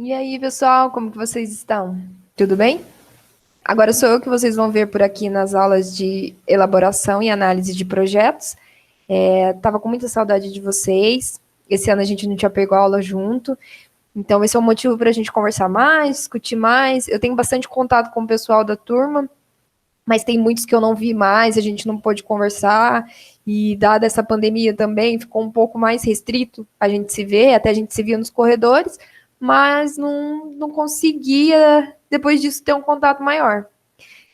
E aí, pessoal, como que vocês estão? Tudo bem? Agora sou eu que vocês vão ver por aqui nas aulas de elaboração e análise de projetos. Tava com muita saudade de vocês. Esse ano a gente não tinha pego aula junto, então esse é um motivo para a gente conversar mais, discutir mais. Eu tenho bastante contato com o pessoal da turma, mas tem muitos que eu não vi mais, a gente não pôde conversar. E dada essa pandemia também, ficou um pouco mais restrito a gente se ver, até a gente se via nos corredores, mas não conseguia, depois disso, ter um contato maior.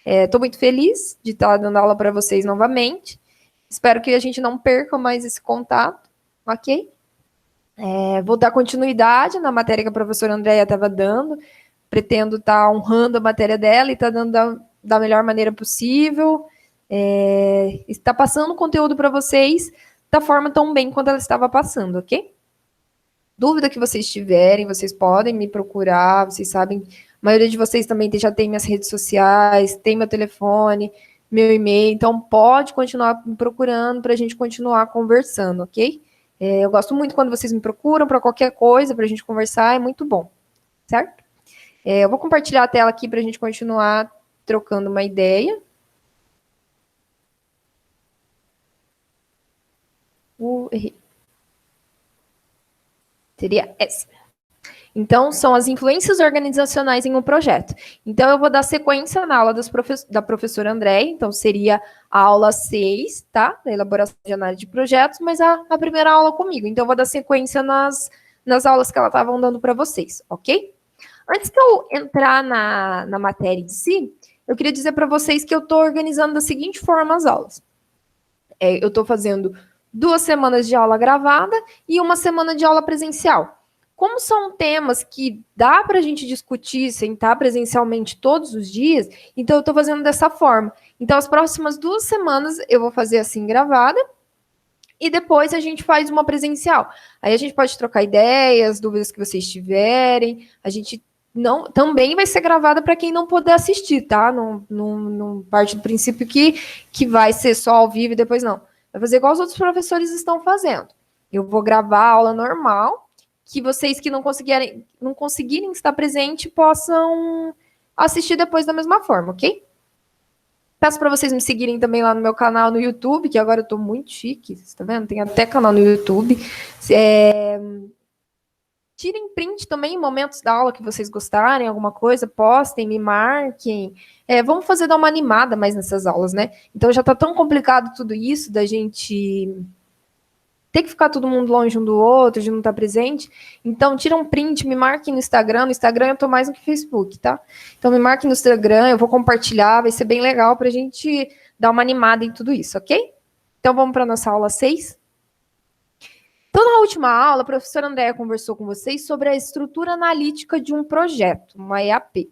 Estou muito feliz de estar dando aula para vocês novamente. Espero que a gente não perca mais esse contato, ok? Vou dar continuidade na matéria que a professora Andréia estava dando. Pretendo estar honrando a matéria dela e estar dando da melhor maneira possível. Está passando o conteúdo para vocês da forma tão bem quanto ela estava passando, ok? Dúvida que vocês tiverem, vocês podem me procurar, vocês sabem, a maioria de vocês também já tem minhas redes sociais, tem meu telefone, meu e-mail, então pode continuar me procurando para a gente continuar conversando, ok? Eu gosto muito quando vocês me procuram para qualquer coisa, para a gente conversar, é muito bom, certo? Eu vou compartilhar a tela aqui para a gente continuar trocando uma ideia. Errei. Seria essa. Então, são as influências organizacionais em um projeto. Então, eu vou dar sequência na aula da professora Andréia, então seria a aula 6, tá? Da elaboração de análise de projetos, mas a primeira aula comigo. Então, eu vou dar sequência nas aulas que ela estava dando para vocês, ok? Antes de eu entrar na matéria em si, eu queria dizer para vocês que eu estou organizando da seguinte forma as aulas. Eu estou fazendo 2 semanas de aula gravada e 1 semana de aula presencial. Como são temas que dá para a gente discutir, sentar presencialmente todos os dias, então eu estou fazendo dessa forma. Então, as próximas 2 semanas eu vou fazer assim gravada e depois a gente faz uma presencial. Aí a gente pode trocar ideias, dúvidas que vocês tiverem. A gente também vai ser gravada para quem não puder assistir, tá? Não parte do princípio que vai ser só ao vivo e depois não. Vai fazer igual os outros professores estão fazendo. Eu vou gravar a aula normal, que vocês que não conseguirem estar presente possam assistir depois da mesma forma, ok? Peço para vocês me seguirem também lá no meu canal no YouTube, que agora eu tô muito chique, você tá vendo? Tem até canal no YouTube. Tirem print também em momentos da aula que vocês gostarem, alguma coisa, postem, me marquem. Vamos dar uma animada mais nessas aulas, né? Então já tá tão complicado tudo isso da gente ter que ficar todo mundo longe um do outro, de não estar presente. Então, tira um print, me marquem no Instagram. No Instagram eu tô mais do que Facebook, tá? Então, me marquem no Instagram, eu vou compartilhar, vai ser bem legal pra gente dar uma animada em tudo isso, ok? Então, vamos para nossa aula 6. Então, na última aula, a professora Andréia conversou com vocês sobre a estrutura analítica de um projeto, uma EAP.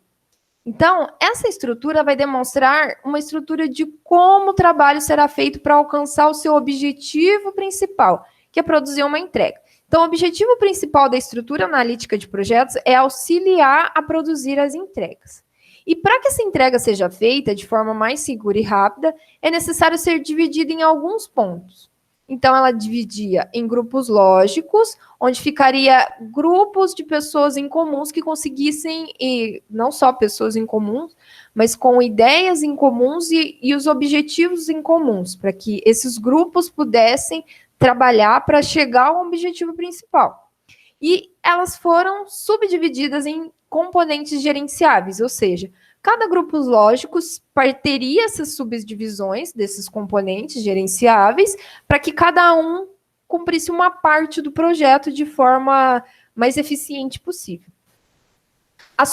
Então, essa estrutura vai demonstrar uma estrutura de como o trabalho será feito para alcançar o seu objetivo principal, que é produzir uma entrega. Então, o objetivo principal da estrutura analítica de projetos é auxiliar a produzir as entregas. E para que essa entrega seja feita de forma mais segura e rápida, é necessário ser dividida em alguns pontos. Então, ela dividia em grupos lógicos, onde ficaria grupos de pessoas em comuns que conseguissem, e não só pessoas em comuns, mas com ideias em comuns e os objetivos em comuns, para que esses grupos pudessem trabalhar para chegar ao objetivo principal. E elas foram subdivididas em componentes gerenciáveis, ou seja, cada grupo lógico teria essas subdivisões desses componentes gerenciáveis para que cada um cumprisse uma parte do projeto de forma mais eficiente possível. As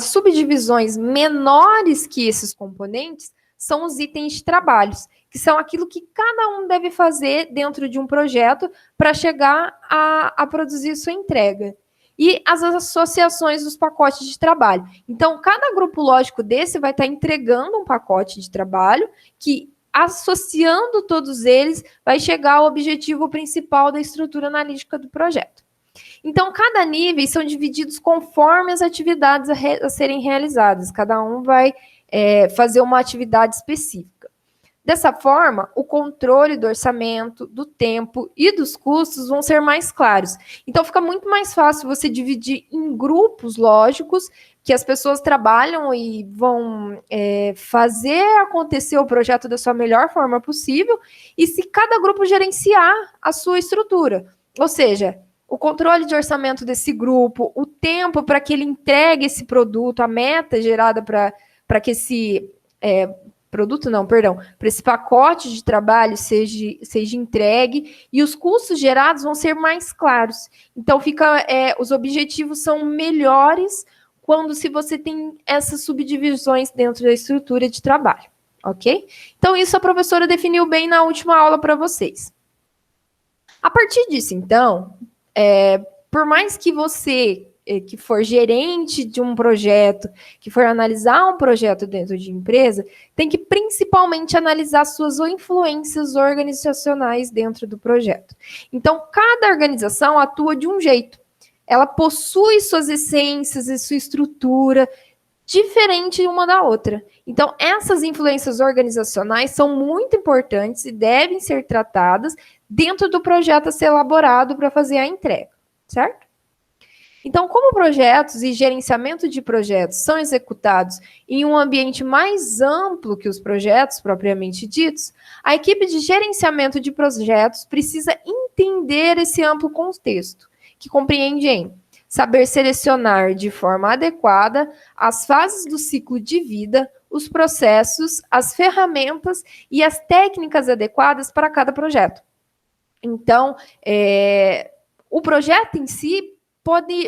subdivisões menores que esses componentes são os itens de trabalhos, que são aquilo que cada um deve fazer dentro de um projeto para chegar a produzir sua entrega. E as associações dos pacotes de trabalho. Então, cada grupo lógico desse vai estar entregando um pacote de trabalho que, associando todos eles, vai chegar ao objetivo principal da estrutura analítica do projeto. Então, cada nível são divididos conforme as atividades a serem realizadas. Cada um vai fazer uma atividade específica. Dessa forma, o controle do orçamento, do tempo e dos custos vão ser mais claros. Então, fica muito mais fácil você dividir em grupos lógicos que as pessoas trabalham e vão fazer acontecer o projeto da sua melhor forma possível, e se cada grupo gerenciar a sua estrutura. Ou seja, o controle de orçamento desse grupo, o tempo para que ele entregue esse produto, a meta gerada para que esse para esse pacote de trabalho seja entregue, e os custos gerados vão ser mais claros. Então, os objetivos são melhores se você tem essas subdivisões dentro da estrutura de trabalho, ok? Então, isso a professora definiu bem na última aula para vocês. A partir disso, então, por mais que você que for gerente de um projeto, que for analisar um projeto dentro de empresa, tem que principalmente analisar suas influências organizacionais dentro do projeto. Então, cada organização atua de um jeito. Ela possui suas essências e sua estrutura diferente uma da outra. Então, essas influências organizacionais são muito importantes e devem ser tratadas dentro do projeto a ser elaborado para fazer a entrega, certo? Então, como projetos e gerenciamento de projetos são executados em um ambiente mais amplo que os projetos propriamente ditos, a equipe de gerenciamento de projetos precisa entender esse amplo contexto, que compreende em saber selecionar de forma adequada as fases do ciclo de vida, os processos, as ferramentas e as técnicas adequadas para cada projeto. Então, o projeto em si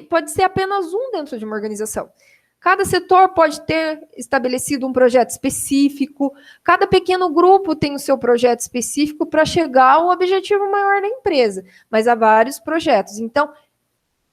pode ser apenas um dentro de uma organização. Cada setor pode ter estabelecido um projeto específico, cada pequeno grupo tem o seu projeto específico para chegar ao objetivo maior da empresa, mas há vários projetos. Então,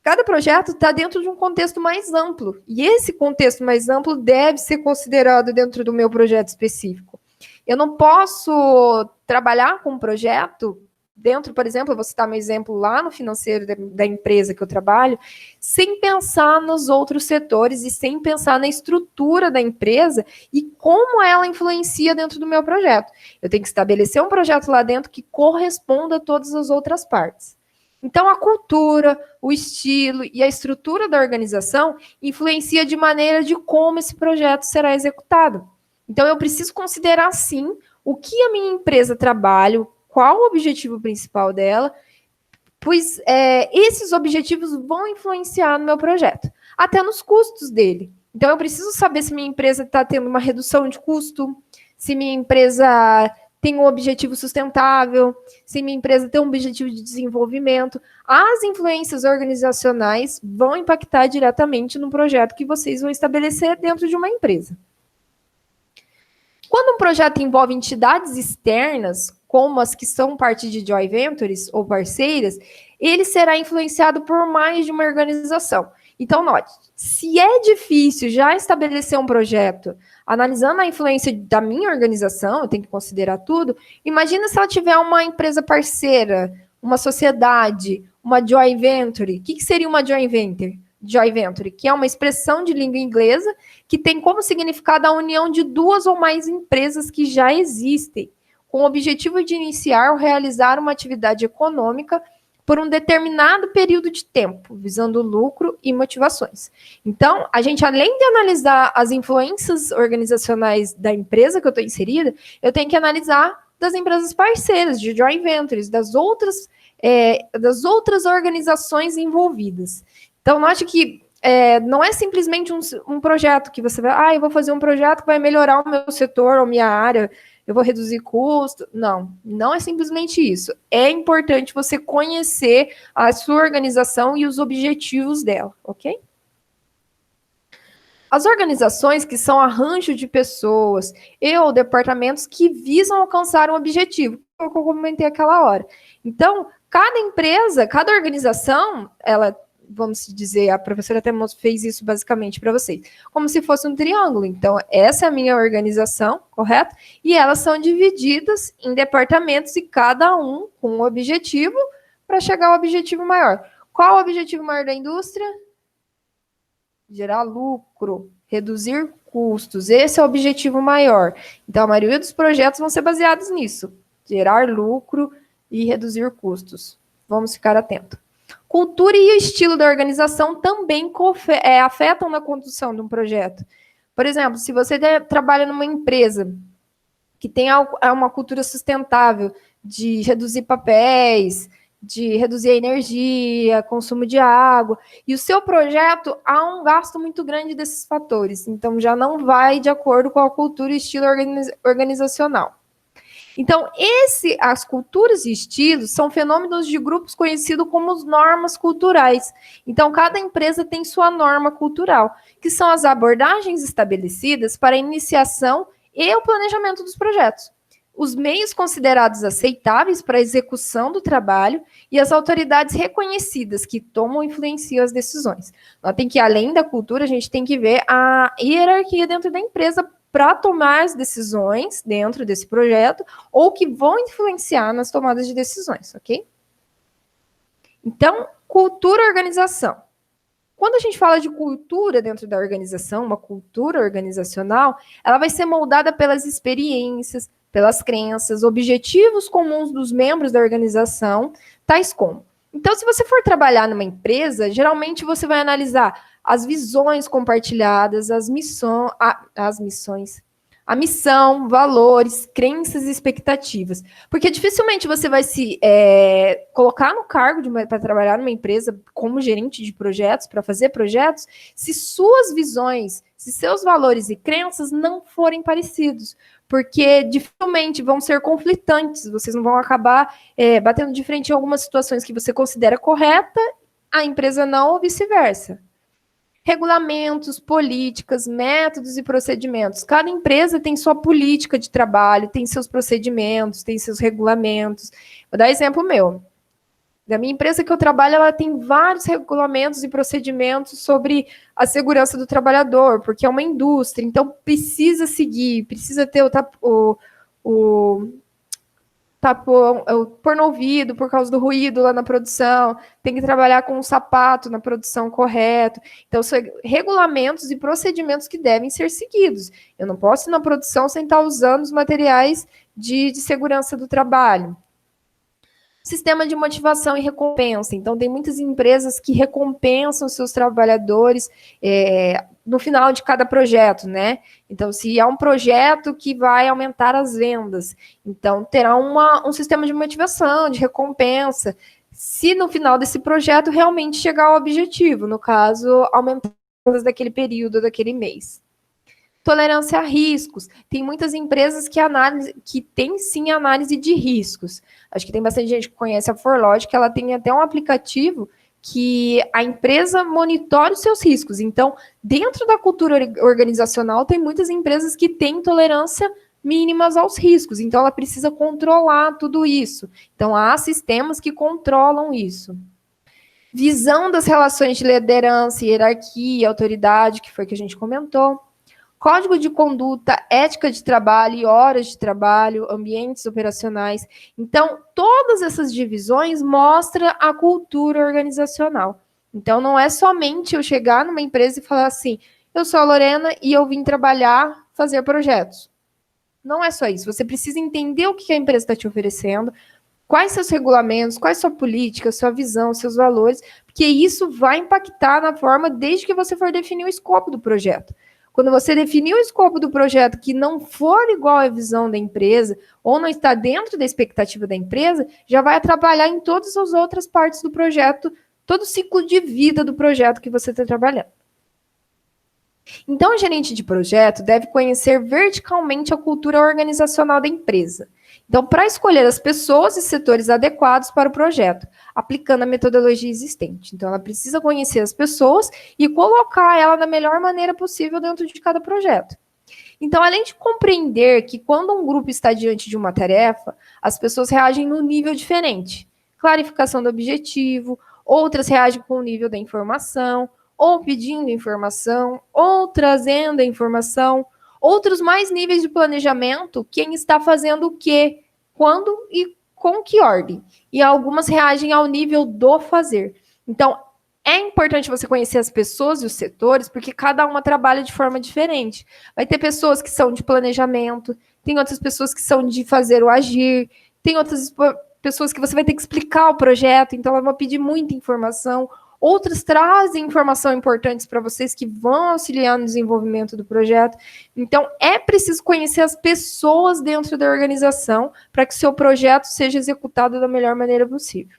cada projeto está dentro de um contexto mais amplo, e esse contexto mais amplo deve ser considerado dentro do meu projeto específico. Eu não posso trabalhar com um projeto dentro, por exemplo, eu vou citar meu exemplo lá no financeiro da empresa que eu trabalho, sem pensar nos outros setores e sem pensar na estrutura da empresa e como ela influencia dentro do meu projeto. Eu tenho que estabelecer um projeto lá dentro que corresponda a todas as outras partes. Então, a cultura, o estilo e a estrutura da organização influencia de maneira de como esse projeto será executado. Então, eu preciso considerar, sim, o que a minha empresa trabalha, qual o objetivo principal dela, pois esses objetivos vão influenciar no meu projeto, até nos custos dele. Então, eu preciso saber se minha empresa está tendo uma redução de custo, se minha empresa tem um objetivo sustentável, se minha empresa tem um objetivo de desenvolvimento. As influências organizacionais vão impactar diretamente no projeto que vocês vão estabelecer dentro de uma empresa. Quando um projeto envolve entidades externas, como as que são parte de joint ventures ou parceiras, ele será influenciado por mais de uma organização. Então, note, se é difícil já estabelecer um projeto, analisando a influência da minha organização, eu tenho que considerar tudo, imagina se ela tiver uma empresa parceira, uma sociedade, uma joint venture. O que seria uma joint venture? Joint venture, que é uma expressão de língua inglesa que tem como significado a união de duas ou mais empresas que já existem, com o objetivo de iniciar ou realizar uma atividade econômica por um determinado período de tempo, visando lucro e motivações. Então, a gente, além de analisar as influências organizacionais da empresa que eu estou inserida, eu tenho que analisar das empresas parceiras, de joint ventures, das outras organizações envolvidas. Então, note que não é simplesmente um projeto que você vai, eu vou fazer um projeto que vai melhorar o meu setor ou minha área, eu vou reduzir custo. Não, não é simplesmente isso. É importante você conhecer a sua organização e os objetivos dela, ok? As organizações que são arranjo de pessoas ou departamentos que visam alcançar um objetivo, que eu comentei aquela hora. Então, cada empresa, cada organização, ela, vamos dizer, a professora até fez isso basicamente para vocês, como se fosse um triângulo. Então, essa é a minha organização, correto? E elas são divididas em departamentos e cada um com um objetivo para chegar ao objetivo maior. Qual o objetivo maior da indústria? Gerar lucro. reduzir custos. Esse é o objetivo maior. Então, a maioria dos projetos vão ser baseados nisso, gerar lucro e reduzir custos. Vamos ficar atentos. Cultura e o estilo da organização também afetam na condução de um projeto. Por exemplo, se você trabalha numa empresa que tem uma cultura sustentável de reduzir papéis, de reduzir a energia, consumo de água, e o seu projeto há um gasto muito grande desses fatores, então já não vai de acordo com a cultura e estilo organizacional. Então, as culturas e estilos são fenômenos de grupos conhecidos como as normas culturais. Então, cada empresa tem sua norma cultural, que são as abordagens estabelecidas para a iniciação e o planejamento dos projetos, os meios considerados aceitáveis para a execução do trabalho e as autoridades reconhecidas que tomam e influenciam as decisões. Nós tem que, além da cultura, a gente tem que ver a hierarquia dentro da empresa para tomar as decisões dentro desse projeto ou que vão influenciar nas tomadas de decisões, ok? Então, cultura e organização. Quando a gente fala de cultura dentro da organização, uma cultura organizacional, ela vai ser moldada pelas experiências, pelas crenças, objetivos comuns dos membros da organização, tais como. Então, se você for trabalhar numa empresa, geralmente você vai analisar as visões compartilhadas, a missão, valores, crenças e expectativas. Porque dificilmente você vai se colocar no cargo para trabalhar numa empresa como gerente de projetos, para fazer projetos, se suas visões, se seus valores e crenças não forem parecidos. Porque dificilmente vão ser conflitantes, vocês não vão acabar batendo de frente em algumas situações que você considera correta, a empresa não, ou vice-versa. Regulamentos, políticas, métodos e procedimentos. Cada empresa tem sua política de trabalho, tem seus procedimentos, tem seus regulamentos. Vou dar exemplo meu. Da minha empresa que eu trabalho, ela tem vários regulamentos e procedimentos sobre a segurança do trabalhador, porque é uma indústria, então precisa seguir, precisa ter pôr no ouvido por causa do ruído lá na produção, tem que trabalhar com um sapato na produção correto. Então, são regulamentos e procedimentos que devem ser seguidos. Eu não posso ir na produção sem estar usando os materiais de segurança do trabalho. Sistema de motivação e recompensa. Então, tem muitas empresas que recompensam seus trabalhadores no final de cada projeto, né? Então, se é um projeto que vai aumentar as vendas, então terá um sistema de motivação, de recompensa, se no final desse projeto realmente chegar ao objetivo, no caso, aumentar as vendas daquele período, daquele mês. Tolerância a riscos. Tem muitas empresas que têm sim análise de riscos. Acho que tem bastante gente que conhece a Forlogic, ela tem até um aplicativo que a empresa monitora os seus riscos. Então, dentro da cultura organizacional, tem muitas empresas que têm tolerância mínimas aos riscos. Então, ela precisa controlar tudo isso. Então, há sistemas que controlam isso. Visão das relações de liderança, hierarquia, autoridade, que foi o que a gente comentou. Código de conduta, ética de trabalho e horas de trabalho, ambientes operacionais. Então, todas essas divisões mostram a cultura organizacional. Então, não é somente eu chegar numa empresa e falar assim, eu sou a Lorena e eu vim trabalhar, fazer projetos. Não é só isso. Você precisa entender o que a empresa está te oferecendo, quais seus regulamentos, qual é a sua política, sua visão, seus valores, porque isso vai impactar na forma desde que você for definir o escopo do projeto. Quando você definir o escopo do projeto que não for igual à visão da empresa, ou não está dentro da expectativa da empresa, já vai atrapalhar em todas as outras partes do projeto, todo o ciclo de vida do projeto que você está trabalhando. Então, o gerente de projeto deve conhecer verticalmente a cultura organizacional da empresa. Então, para escolher as pessoas e setores adequados para o projeto, aplicando a metodologia existente. Então, ela precisa conhecer as pessoas e colocar ela da melhor maneira possível dentro de cada projeto. Então, além de compreender que quando um grupo está diante de uma tarefa, as pessoas reagem num nível diferente. Clarificação do objetivo, outras reagem com o nível da informação, ou pedindo informação, ou trazendo a informação, outros mais níveis de planejamento, quem está fazendo o quê, quando e com que ordem. E algumas reagem ao nível do fazer. Então, É importante você conhecer as pessoas e os setores, porque cada uma trabalha de forma diferente. Vai ter pessoas que são de planejamento, tem outras pessoas que são de fazer o agir, tem outras pessoas que você vai ter que explicar o projeto, então elas vão pedir muita informação. Outras trazem informação importantes para vocês que vão auxiliar no desenvolvimento do projeto. Então, é preciso conhecer as pessoas dentro da organização para que o seu projeto seja executado da melhor maneira possível.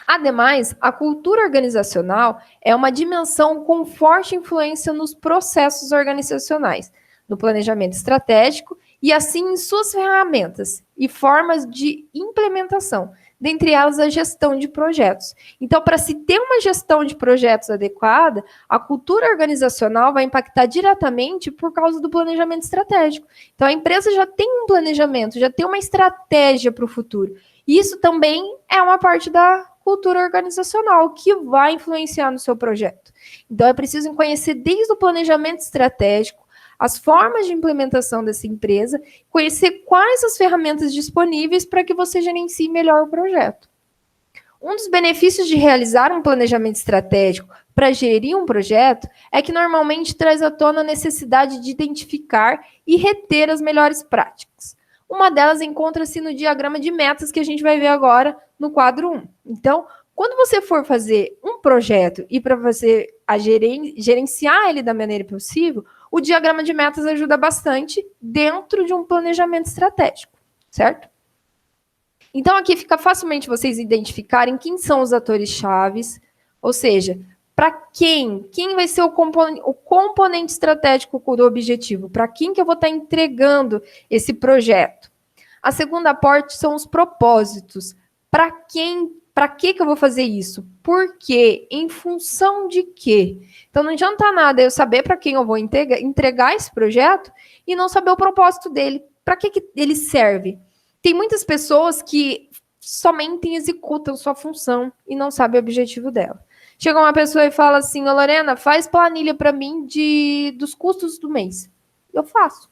Ademais, a cultura organizacional é uma dimensão com forte influência nos processos organizacionais, no planejamento estratégico e, assim, em suas ferramentas e formas de implementação, dentre elas a gestão de projetos. Então, para se ter uma gestão de projetos adequada, a cultura organizacional vai impactar diretamente por causa do planejamento estratégico. Então, a empresa já tem um planejamento, já tem uma estratégia para o futuro. E isso também é uma parte da cultura organizacional que vai influenciar no seu projeto. Então, é preciso conhecer desde o planejamento estratégico, as formas de implementação dessa empresa, conhecer quais as ferramentas disponíveis para que você gerencie melhor o projeto. Um dos benefícios de realizar um planejamento estratégico para gerir um projeto é que normalmente traz à tona a necessidade de identificar e reter as melhores práticas. Uma delas encontra-se no diagrama de metas que a gente vai ver agora no quadro 1. Então, quando você for fazer um projeto e para você gerenciar ele da maneira possível, o diagrama de metas ajuda bastante dentro de um planejamento estratégico, certo? Então, aqui fica facilmente vocês identificarem quem são os atores chaves, ou seja, para quem vai ser o componente estratégico do objetivo, para quem que eu vou estar entregando esse projeto. A segunda parte são os propósitos, para que eu vou fazer isso? Por quê? Em função de quê? Então, não adianta nada eu saber para quem eu vou entregar esse projeto e não saber o propósito dele. Para que ele serve? Tem muitas pessoas que somente executam sua função e não sabem o objetivo dela. Chega uma pessoa e fala assim, ô Lorena, faz planilha para mim dos custos do mês. Eu faço.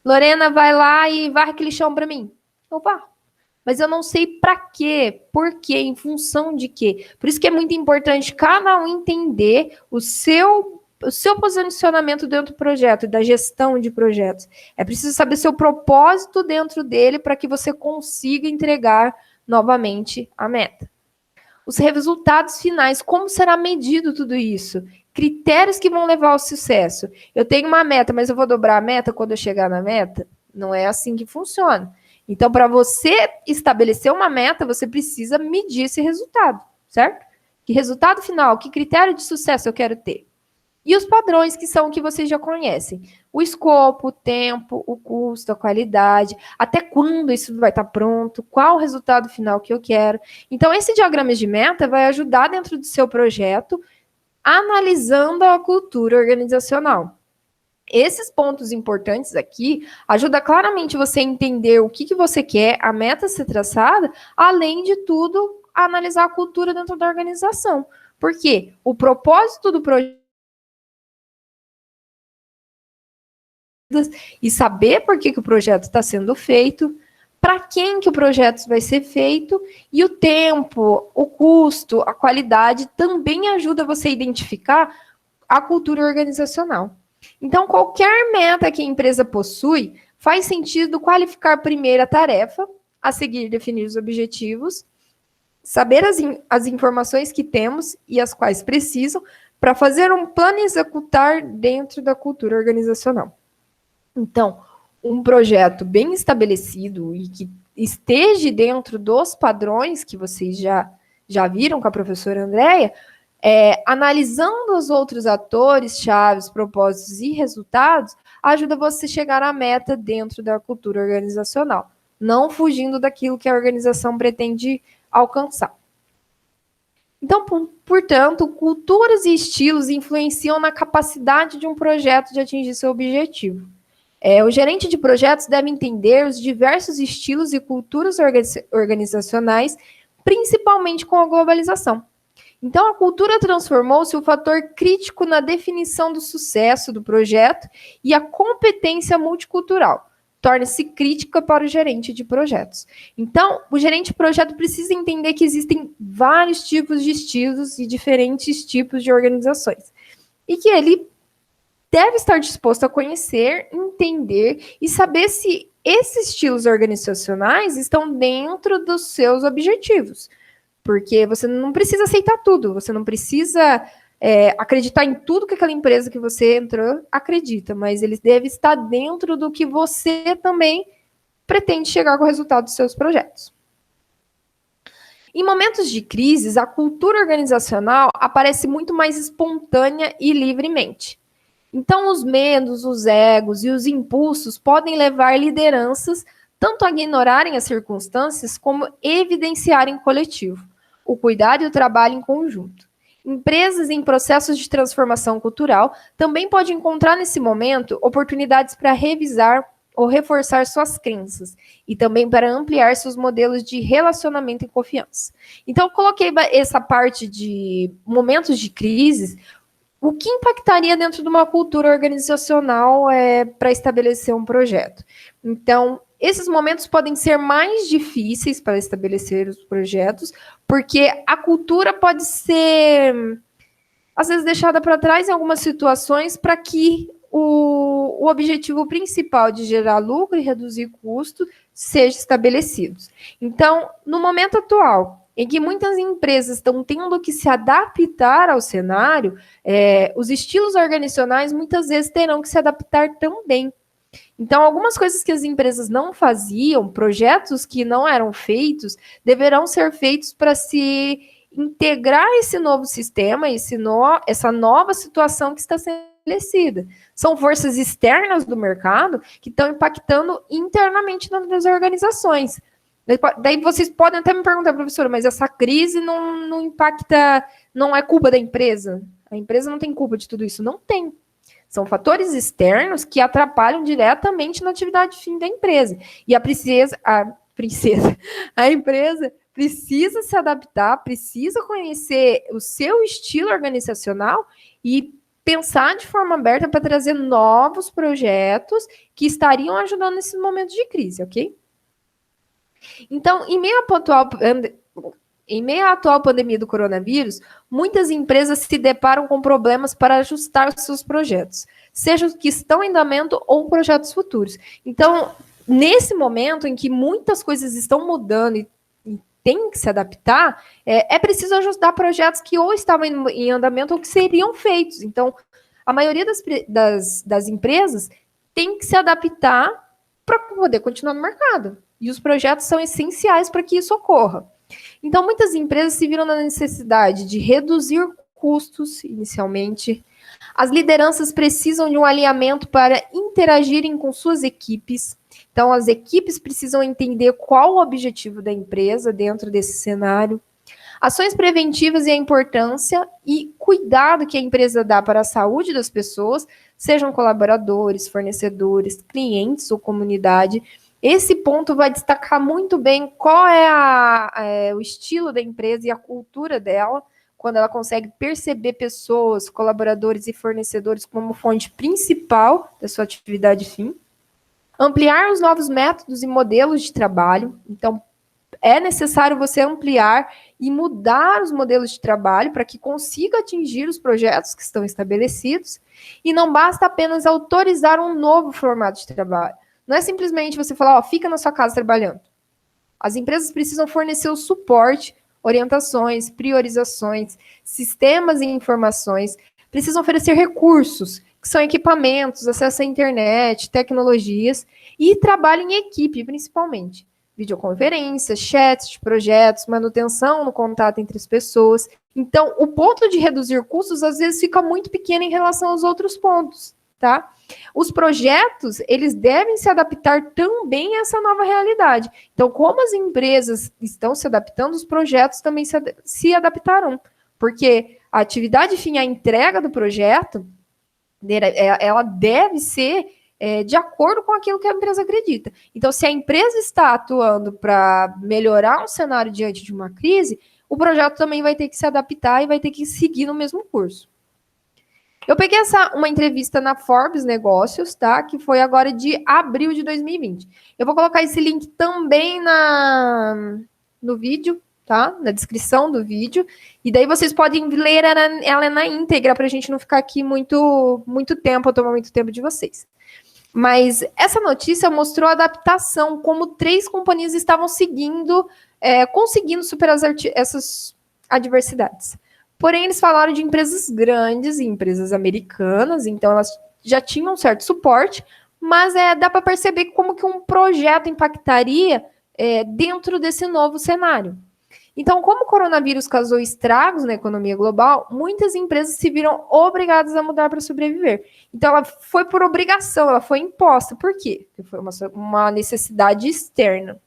Lorena, vai lá e varre aquele chão para mim. Eu varro. Mas eu não sei para quê, por quê, em função de quê. Por isso que é muito importante cada um entender o seu posicionamento dentro do projeto, da gestão de projetos. É preciso saber seu propósito dentro dele para que você consiga entregar novamente a meta. Os resultados finais, como será medido tudo isso? Critérios que vão levar ao sucesso. Eu tenho uma meta, mas eu vou dobrar a meta quando eu chegar na meta? Não é assim que funciona. Então, para você estabelecer uma meta, você precisa medir esse resultado, certo? Que resultado final, que critério de sucesso eu quero ter? E os padrões, que são o que vocês já conhecem. O escopo, o tempo, o custo, a qualidade, até quando isso vai estar pronto, qual o resultado final que eu quero. Então, esse diagrama de meta vai ajudar dentro do seu projeto, analisando a cultura organizacional. Esses pontos importantes aqui ajudam claramente você a entender o que você quer, a meta a ser traçada, além de tudo, a analisar a cultura dentro da organização. Porque o propósito do projeto e saber por que o projeto está sendo feito, para quem que o projeto vai ser feito, e o tempo, o custo, a qualidade também ajuda você a identificar a cultura organizacional. Então, qualquer meta que a empresa possui, faz sentido qualificar primeiro a tarefa, a seguir definir os objetivos, saber as informações que temos e as quais precisam, para fazer um plano e executar dentro da cultura organizacional. Então, um projeto bem estabelecido e que esteja dentro dos padrões que vocês já viram com a professora Andréia, analisando os outros atores, chaves, propósitos e resultados, ajuda você a chegar à meta dentro da cultura organizacional, não fugindo daquilo que a organização pretende alcançar. Então, portanto, culturas e estilos influenciam na capacidade de um projeto de atingir seu objetivo. O gerente de projetos deve entender os diversos estilos e culturas organizacionais, principalmente com a globalização. Então, a cultura transformou-se um fator crítico na definição do sucesso do projeto e a competência multicultural, torna-se crítica para o gerente de projetos. Então, o gerente de projeto precisa entender que existem vários tipos de estilos e diferentes tipos de organizações. E que ele deve estar disposto a conhecer, entender e saber se esses estilos organizacionais estão dentro dos seus objetivos. Porque você não precisa aceitar tudo, você não precisa acreditar em tudo que aquela empresa que você entrou acredita, mas eles devem estar dentro do que você também pretende chegar com o resultado dos seus projetos. Em momentos de crises, a cultura organizacional aparece muito mais espontânea e livremente. Então, os medos, os egos e os impulsos podem levar lideranças tanto a ignorarem as circunstâncias como evidenciarem coletivo, o cuidado e o trabalho em conjunto. Empresas em processos de transformação cultural também podem encontrar nesse momento oportunidades para revisar ou reforçar suas crenças e também para ampliar seus modelos de relacionamento e confiança. Então, eu coloquei essa parte de momentos de crise. O que impactaria dentro de uma cultura organizacional para estabelecer um projeto? Então, esses momentos podem ser mais difíceis para estabelecer os projetos, porque a cultura pode ser, às vezes, deixada para trás em algumas situações para que o objetivo principal de gerar lucro e reduzir custo seja estabelecido. Então, no momento atual, em que muitas empresas estão tendo que se adaptar ao cenário, os estilos organizacionais muitas vezes terão que se adaptar também. Então, algumas coisas que as empresas não faziam, projetos que não eram feitos, deverão ser feitos para se integrar esse novo sistema, essa nova situação que está sendo estabelecida. São forças externas do mercado que estão impactando internamente nas organizações. Daí vocês podem até me perguntar, professora, mas essa crise não impacta, não é culpa da empresa? A empresa não tem culpa de tudo isso? Não tem. São fatores externos que atrapalham diretamente na atividade fim da empresa. E a empresa precisa se adaptar, precisa conhecer o seu estilo organizacional e pensar de forma aberta para trazer novos projetos que estariam ajudando nesse momento de crise, ok? Então, em meio à atual pandemia do coronavírus, muitas empresas se deparam com problemas para ajustar os seus projetos, seja os que estão em andamento ou projetos futuros. Então, nesse momento em que muitas coisas estão mudando e tem que se adaptar, é preciso ajustar projetos que ou estavam em andamento ou que seriam feitos. Então, a maioria das empresas tem que se adaptar para poder continuar no mercado. E os projetos são essenciais para que isso ocorra. Então, muitas empresas se viram na necessidade de reduzir custos inicialmente. As lideranças precisam de um alinhamento para interagirem com suas equipes. Então, as equipes precisam entender qual o objetivo da empresa dentro desse cenário. Ações preventivas e a importância e cuidado que a empresa dá para a saúde das pessoas, sejam colaboradores, fornecedores, clientes ou comunidade. Esse ponto vai destacar muito bem qual é o estilo da empresa e a cultura dela, quando ela consegue perceber pessoas, colaboradores e fornecedores como fonte principal da sua atividade fim. Ampliar os novos métodos e modelos de trabalho. Então, é necessário você ampliar e mudar os modelos de trabalho para que consiga atingir os projetos que estão estabelecidos. E não basta apenas autorizar um novo formato de trabalho. Não é simplesmente você falar, fica na sua casa trabalhando. As empresas precisam fornecer o suporte, orientações, priorizações, sistemas e informações, precisam oferecer recursos, que são equipamentos, acesso à internet, tecnologias, e trabalho em equipe, principalmente. Videoconferências, chats de projetos, manutenção no contato entre as pessoas. Então, o ponto de reduzir custos, às vezes, fica muito pequeno em relação aos outros pontos, tá? Os projetos, eles devem se adaptar também a essa nova realidade. Então, como as empresas estão se adaptando, os projetos também se adaptarão. Porque a atividade fim, a entrega do projeto, ela deve ser de acordo com aquilo que a empresa acredita. Então, se a empresa está atuando para melhorar um cenário diante de uma crise, o projeto também vai ter que se adaptar e vai ter que seguir no mesmo curso. Eu peguei uma entrevista na Forbes Negócios, tá? Que foi agora de abril de 2020. Eu vou colocar esse link também no vídeo, tá? Na descrição do vídeo. E daí vocês podem ler ela na íntegra, para a gente não ficar aqui muito tempo, tomar muito tempo de vocês. Mas essa notícia mostrou a adaptação, como 3 companhias estavam conseguindo superar essas adversidades. Porém, eles falaram de empresas grandes e empresas americanas, então elas já tinham um certo suporte, mas dá para perceber como que um projeto impactaria dentro desse novo cenário. Então, como o coronavírus causou estragos na economia global, muitas empresas se viram obrigadas a mudar para sobreviver. Então, ela foi por obrigação, ela foi imposta. Por quê? Porque foi uma necessidade externa.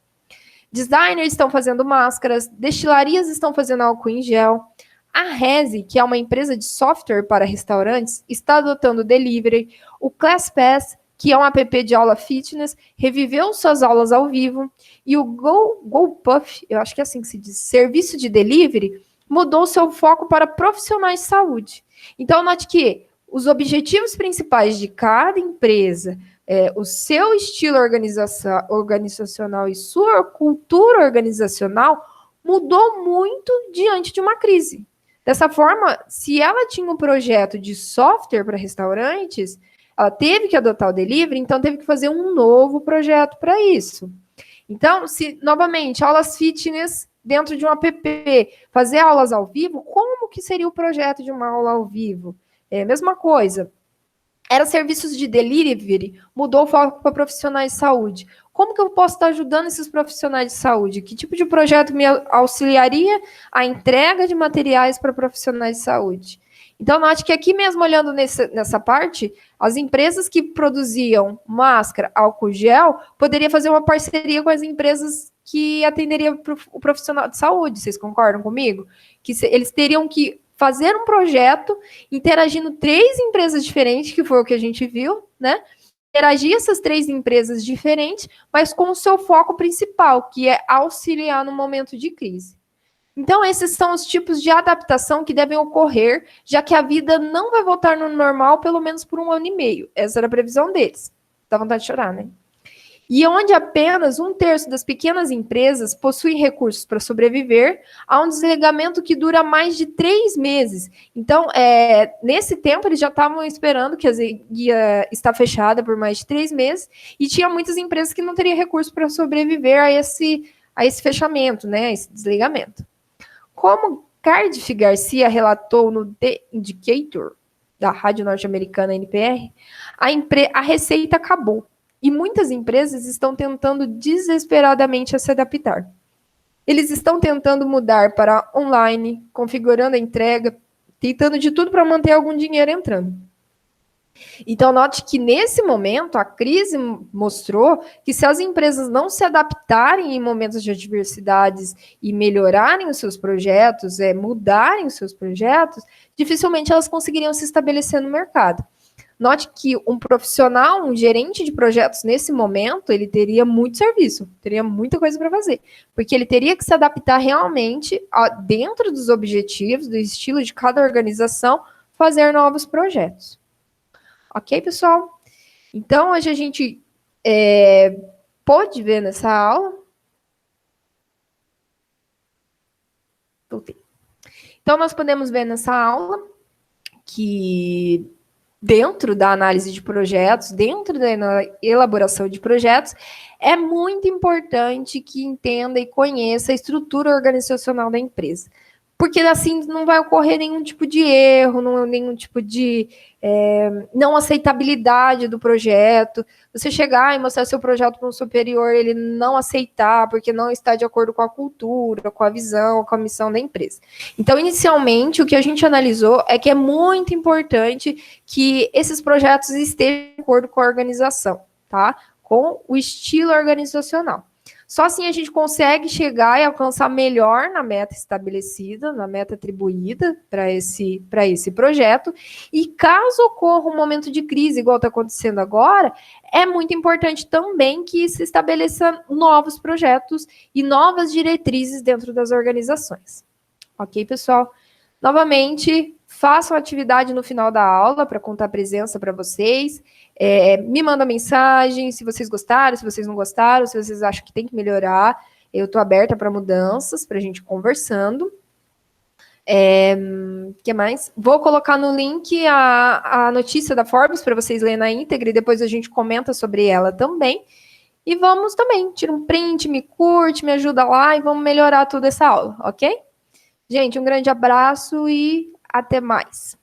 Designers estão fazendo máscaras, destilarias estão fazendo álcool em gel. A Reze, que é uma empresa de software para restaurantes, está adotando o delivery. O ClassPass, que é um app de aula fitness, reviveu suas aulas ao vivo. E o GoPuff, eu acho que é assim que se diz, serviço de delivery, mudou seu foco para profissionais de saúde. Então, note que os objetivos principais de cada empresa, o seu estilo organizacional e sua cultura organizacional mudou muito diante de uma crise. Dessa forma, se ela tinha um projeto de software para restaurantes, ela teve que adotar o delivery, então teve que fazer um novo projeto para isso. Então, se, novamente, aulas fitness dentro de um app, fazer aulas ao vivo, como que seria o projeto de uma aula ao vivo? Mesma coisa. Era serviços de delivery, mudou o foco para profissionais de saúde. Como que eu posso estar ajudando esses profissionais de saúde? Que tipo de projeto me auxiliaria a entrega de materiais para profissionais de saúde? Então, note que aqui mesmo, olhando nessa parte, as empresas que produziam máscara, álcool gel, poderia fazer uma parceria com as empresas que atenderiam o profissional de saúde. Vocês concordam comigo? Que eles teriam que fazer um projeto interagindo 3 empresas diferentes, que foi o que a gente viu, né? Interagir essas 3 empresas diferentes, mas com o seu foco principal, que é auxiliar no momento de crise. Então, esses são os tipos de adaptação que devem ocorrer, já que a vida não vai voltar no normal pelo menos por 1 ano e meio. Essa era a previsão deles. Dá vontade de chorar, né? E onde apenas 1/3 das pequenas empresas possuem recursos para sobreviver, há um desligamento que dura mais de 3 meses. Então, nesse tempo, eles já estavam esperando que a ia estar fechada por mais de 3 meses, e tinha muitas empresas que não teriam recurso para sobreviver a esse fechamento, né, a esse desligamento. Como Cardiff Garcia relatou no The Indicator, da rádio norte-americana NPR, a receita acabou. E muitas empresas estão tentando desesperadamente se adaptar. Eles estão tentando mudar para online, configurando a entrega, tentando de tudo para manter algum dinheiro entrando. Então, note que nesse momento, a crise mostrou que se as empresas não se adaptarem em momentos de adversidades e melhorarem os seus projetos, mudarem os seus projetos, dificilmente elas conseguiriam se estabelecer no mercado. Note que um profissional, um gerente de projetos nesse momento, ele teria muito serviço, teria muita coisa para fazer, porque ele teria que se adaptar realmente dentro dos objetivos, do estilo de cada organização, fazer novos projetos. Ok, pessoal? Então, hoje a gente pôde ver nessa aula. Voltei. Então, nós podemos ver nessa aula que dentro da análise de projetos, dentro da elaboração de projetos, é muito importante que entenda e conheça a estrutura organizacional da empresa. Porque assim não vai ocorrer nenhum tipo de erro, nenhum tipo de não aceitabilidade do projeto. Você chegar e mostrar seu projeto para um superior, ele não aceitar, porque não está de acordo com a cultura, com a visão, com a missão da empresa. Então, inicialmente, o que a gente analisou é que é muito importante que esses projetos estejam de acordo com a organização, tá? Com o estilo organizacional. Só assim a gente consegue chegar e alcançar melhor na meta estabelecida, na meta atribuída para esse projeto. E caso ocorra um momento de crise, igual está acontecendo agora, é muito importante também que se estabeleça novos projetos e novas diretrizes dentro das organizações. Ok, pessoal? Novamente, façam atividade no final da aula para contar a presença para vocês. Me manda mensagem se vocês gostaram, se vocês não gostaram, se vocês acham que tem que melhorar. Eu estou aberta para mudanças, para a gente conversando. Que mais? Vou colocar no link a notícia da Forbes para vocês lerem na íntegra e depois a gente comenta sobre ela também. E vamos também, tira um print, me curte, me ajuda lá e vamos melhorar toda essa aula, ok? Gente, um grande abraço e até mais.